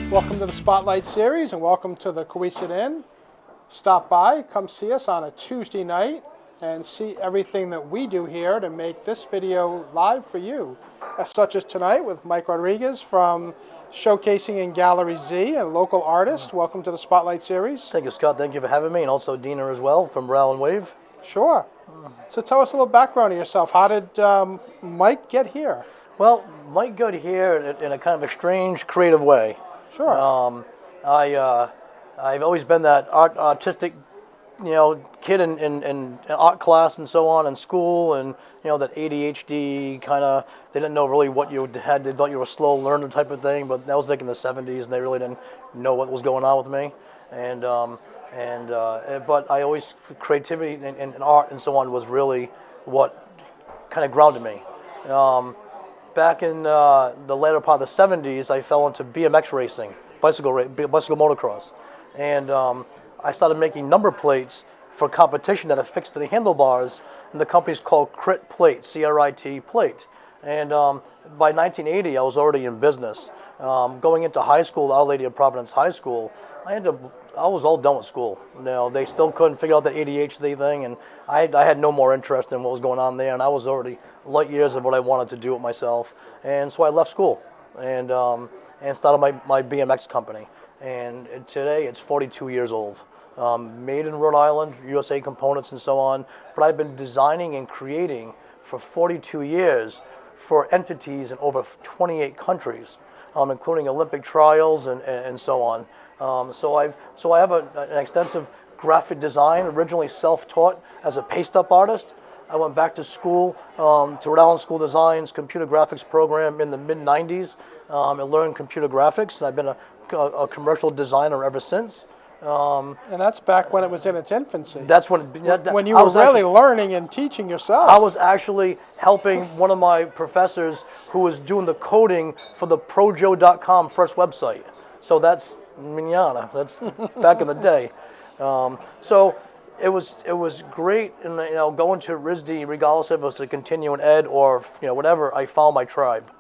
Welcome to the Spotlight Series and welcome to the Coesit Inn. Stop by, come see us on a Tuesday night and see everything that we do here to make this video live for you. Such as tonight with Mike Rodrigues from Showcasing in Gallery Z, a local artist. Welcome to the Spotlight Series. Thank you, Scott. Thank you for having me, and also Dina as well from Rhode and Wave. Sure. So tell us a little background of yourself. How did Mike get here? Well, Mike got here in a kind of a strange, creative way. Sure. I've always been that artistic, kid in art class and so on in school, and that ADHD kind of. They didn't know really what you had. They thought you were a slow learner type of thing, but that was like in the '70s, and they really didn't know what was going on with me. But I always creativity and art and so on was really what kind of grounded me. Back in the later part of the '70s, I fell into BMX racing, bicycle motocross, and I started making number plates for competition that affixed to the handlebars, and the company's called Crit Plate, C-R-I-T Plate. And by 1980, I was already in business. Going into high school, Our Lady of Providence High School, I was all done with school. They still couldn't figure out the ADHD thing, and I had no more interest in what was going on there, and I was already light years of what I wanted to do with myself. And so I left school and started my BMX company. And today it's 42 years old. Made in Rhode Island, USA components and so on. But I've been designing and creating for 42 years for entities in over 28 countries, including Olympic trials and so on. So I have an extensive graphic design, originally self-taught as a paste-up artist. I went back to school, to Rhode Island School Design's computer graphics program in the mid-'90s and learned computer graphics. And I've been a commercial designer ever since. And that's back when it was in its infancy. That's when you were really learning and teaching yourself. I was actually helping one of my professors who was doing the coding for the Projo.com first website. So that's manana. That's back in the day. So it was great, and going to RISD, regardless if it was a continuing ed or whatever. I found my tribe,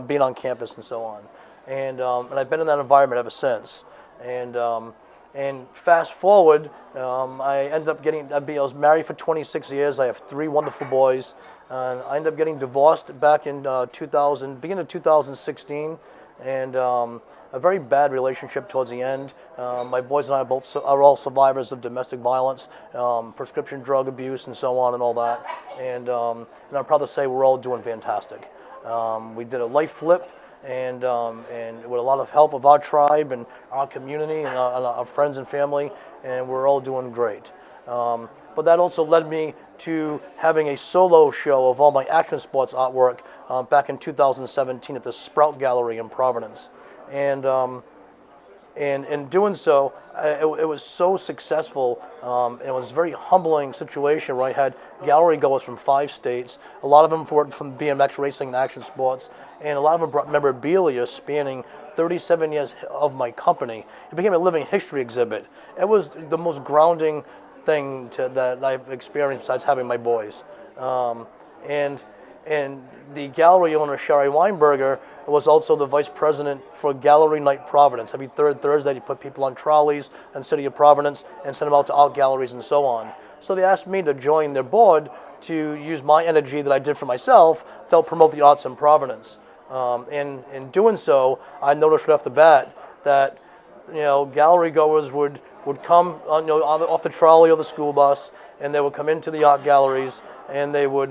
being on campus and so on, and I've been in that environment ever since. And fast forward, I ended up I was married for 26 years. I have 3 wonderful boys, and I ended up getting divorced back in beginning of 2016, and a very bad relationship towards the end. My boys and I are all survivors of domestic violence, prescription drug abuse, and so on and all that. And I'm proud to say we're all doing fantastic. We did a life flip, and with a lot of help of our tribe and our community and our friends and family, and we're all doing great. But that also led me to having a solo show of all my action sports artwork back in 2017 at the Sprout Gallery in Providence. And in doing so, it was so successful. It was a very humbling situation where I had gallery goers from 5 states. A lot of them were from BMX racing and action sports, and a lot of them brought memorabilia spanning 37 years of my company. It became a living history exhibit. It was the most grounding thing that I've experienced besides having my boys. And the gallery owner, Sherry Weinberger, was also the vice president for Gallery Night Providence. Every third Thursday, they put people on trolleys in the city of Providence and send them out to art galleries and so on. So they asked me to join their board to use my energy that I did for myself to help promote the arts in Providence. And in doing so, I noticed right off the bat that gallery goers would come off the trolley or the school bus, and they would come into the art galleries, and they would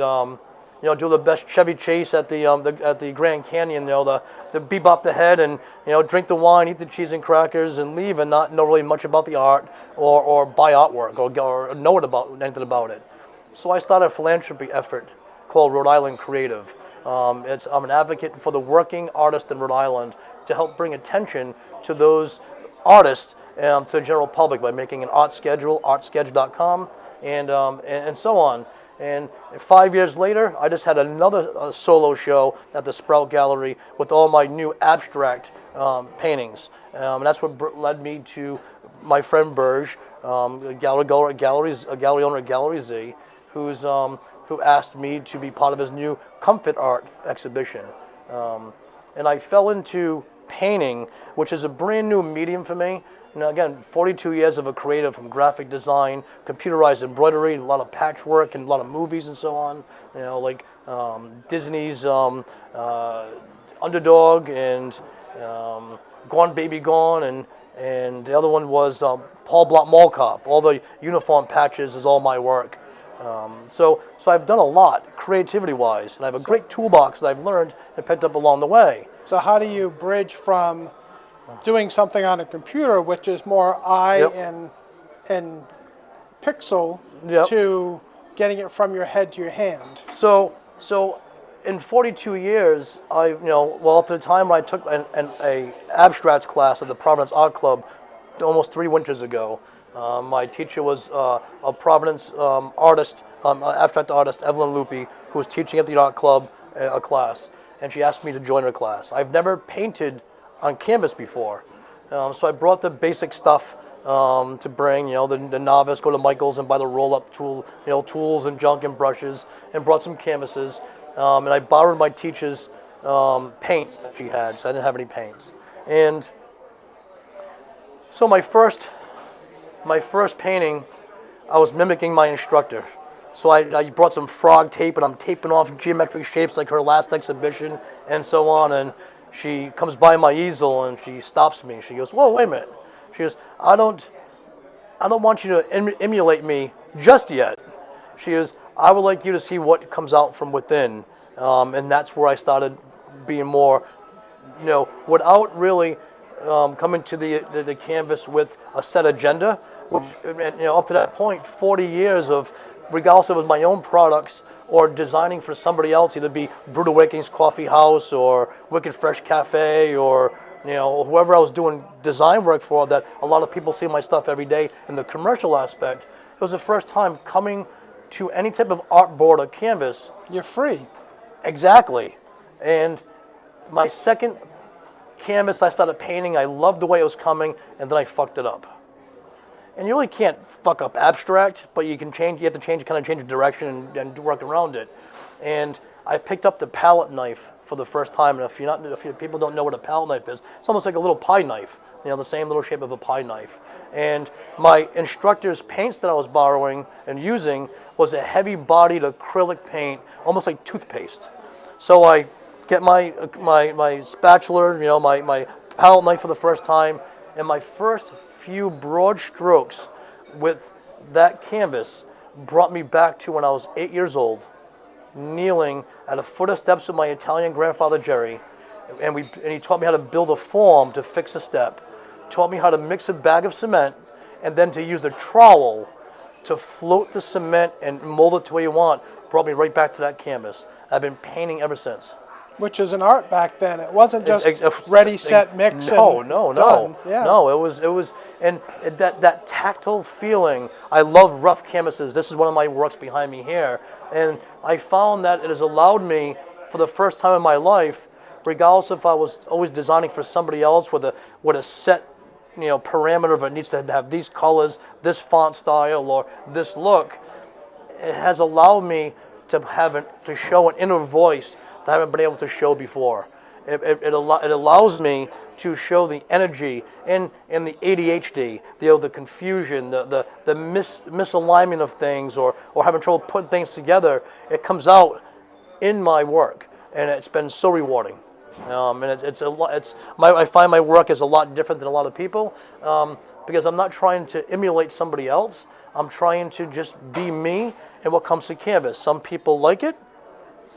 do the best Chevy Chase at the Grand Canyon, the bebop the head and drink the wine, eat the cheese and crackers, and leave, and not know really much about the art or buy artwork or know anything about it. So I started a philanthropy effort called Rhode Island Creative. I'm an advocate for the working artist in Rhode Island to help bring attention to those artists to the general public by making an art schedule, artsketch.com, and so on. And 5 years later, I just had another solo show at the Sprout Gallery with all my new abstract paintings. And that's what led me to my friend Burge, a gallery owner at Gallery Z, who asked me to be part of his new comfort art exhibition. And I fell into painting, which is a brand new medium for me. You know, again, 42 years of a creative, from graphic design, computerized embroidery, a lot of patchwork, and a lot of movies and so on. You know, like Disney's Underdog and Gone Baby Gone, and the other one was Paul Blart Mall Cop. All the uniform patches is all my work. So I've done a lot creativity-wise, and I have a great toolbox that I've learned and picked up along the way. So how do you bridge from doing something on a computer, which is more eye and pixel, to getting it from your head to your hand? So in 42 years, up to the time when I took a abstracts class at the Providence Art Club almost 3 winters ago, my teacher was a Providence artist, abstract artist, Evelyn Lupi, who was teaching at the art club a class, and she asked me to join her class. I've never painted on canvas before, so I brought the basic stuff to bring. The novice, go to Michael's and buy the roll-up tool, tools and junk and brushes, and brought some canvases. And I borrowed my teacher's paints that she had, so I didn't have any paints. And so my first painting, I was mimicking my instructor. So I brought some frog tape, and I'm taping off geometric shapes like her last exhibition and so on. And she comes by my easel and she stops me. She goes, "Whoa, wait a minute." She goes, I don't want you to emulate me just yet." She goes, "I would like you to see what comes out from within." And that's where I started being more, without really coming to the canvas with a set agenda, which, up to that point, 40 years of, regardless if it was my own products or designing for somebody else, either be Brewed Awakenings Coffee House or Wicked Fresh Cafe or, whoever I was doing design work for, that a lot of people see my stuff every day in the commercial aspect. It was the first time coming to any type of artboard or canvas. You're free. Exactly. And my second canvas I started painting, I loved the way it was coming, and then I fucked it up. And you really can't fuck up abstract, but you have to change the direction and work around it. And I picked up the palette knife for the first time, and if people don't know what a palette knife is, it's almost like a little pie knife, the same little shape of a pie knife. And my instructor's paints that I was borrowing and using was a heavy-bodied acrylic paint, almost like toothpaste. So I get my spatula, my palette knife for the first time, and my first few broad strokes with that canvas brought me back to when I was 8 years old, kneeling at a foot of steps with my Italian grandfather Jerry, and he taught me how to build a form to fix a step, taught me how to mix a bag of cement, and then to use a trowel to float the cement and mold it to where you want. Brought me right back to that canvas. I've been painting ever since. Which is an art back then. It wasn't just ready, set, mix, no, and no, done. no. Yeah. No, it was, and that tactile feeling. I love rough canvases. This is one of my works behind me here, and I found that it has allowed me, for the first time in my life, regardless if I was always designing for somebody else with a set, parameter of it needs to have these colors, this font style, or this look, it has allowed me to show an inner voice that I haven't been able to show before. It allows me to show the energy and the ADHD, the confusion, the misalignment of things, or having trouble putting things together. It comes out in my work, and it's been so rewarding. I find my work is a lot different than a lot of people, because I'm not trying to emulate somebody else. I'm trying to just be me and what comes to canvas. Some people like it,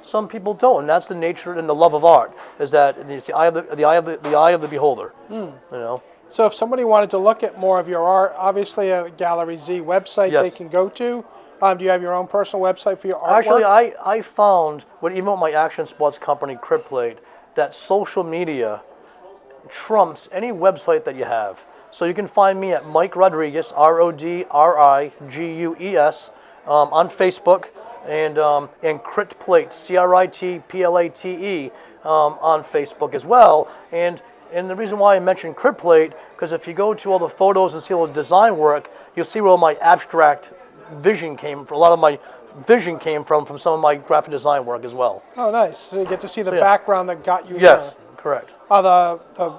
some people don't, and that's the nature and the love of art. Is that it's the eye of the beholder. So if somebody wanted to look at more of your art, obviously a Gallery Z website they can go to. Do you have your own personal website for your artwork? Actually, I found, even with my action sports company, Cryptplate, that social media trumps any website that you have. So you can find me at Mike Rodrigues, Rodrigues, on Facebook, and Cryptplate, Critplate, on Facebook as well. And the reason why I mentioned Cryptplate, because if you go to all the photos and see all the design work, you'll see where all my abstract vision came from. A lot of my vision came from some of my graphic design work as well. Oh, nice. So you get to see the background that got you Yes. there. Correct. Are the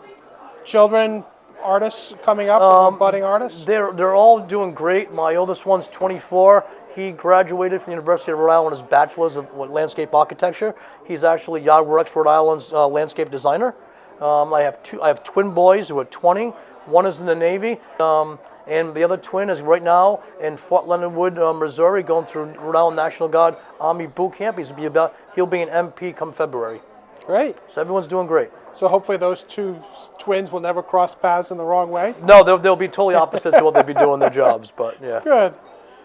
children artists coming up, or budding artists? They're all doing great. My oldest one's 24. He graduated from the University of Rhode Island with his bachelor's of landscape architecture. He's actually WARWICK, Rhode Island's landscape designer. I have twin boys who are 20. One is in the Navy, and the other twin is right now in Fort Leonard Wood, Missouri, going through Rhode Island National Guard Army boot camp. He'll be an MP come February. Great. So everyone's doing great. So hopefully those two twins will never cross paths in the wrong way. No, they'll be totally opposites to what they'd be doing their jobs, but yeah. Good.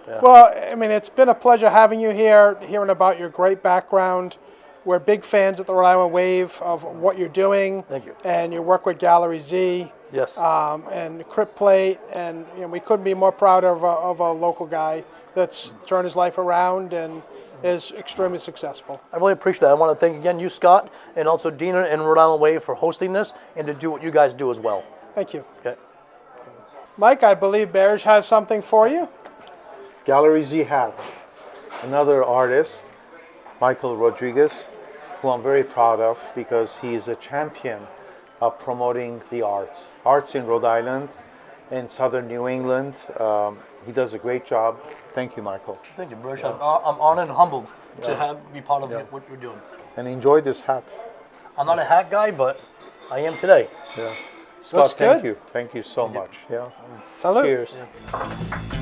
Yeah. Well, I mean, it's been a pleasure having you here, hearing about your great background. We're big fans at the Rhode Island Wave of what you're doing. Thank you. And your work with Gallery Z. Yes. And Crypt Plate, and we couldn't be more proud of a local guy that's turned his life around and is extremely successful. I really appreciate that. I want to thank again you, Scott, and also Dina and Rhode Island Wave for hosting this and to do what you guys do as well. Thank you. Okay. Mike, I believe Bearish has something for you. Gallery Z hat. Another artist, Michael Rodrigues, who I'm very proud of because he is a champion of promoting the arts. Arts in Rhode Island and southern New England. He does a great job. Thank you, Michael. Thank you, Bruce. I'm honored and humbled to be part of what you're doing. And enjoy this hat. I'm not a hat guy, but I am today. Yeah. Looks Scott, thank good. you. Thank you so much. Yeah. Salute. Cheers. Yeah.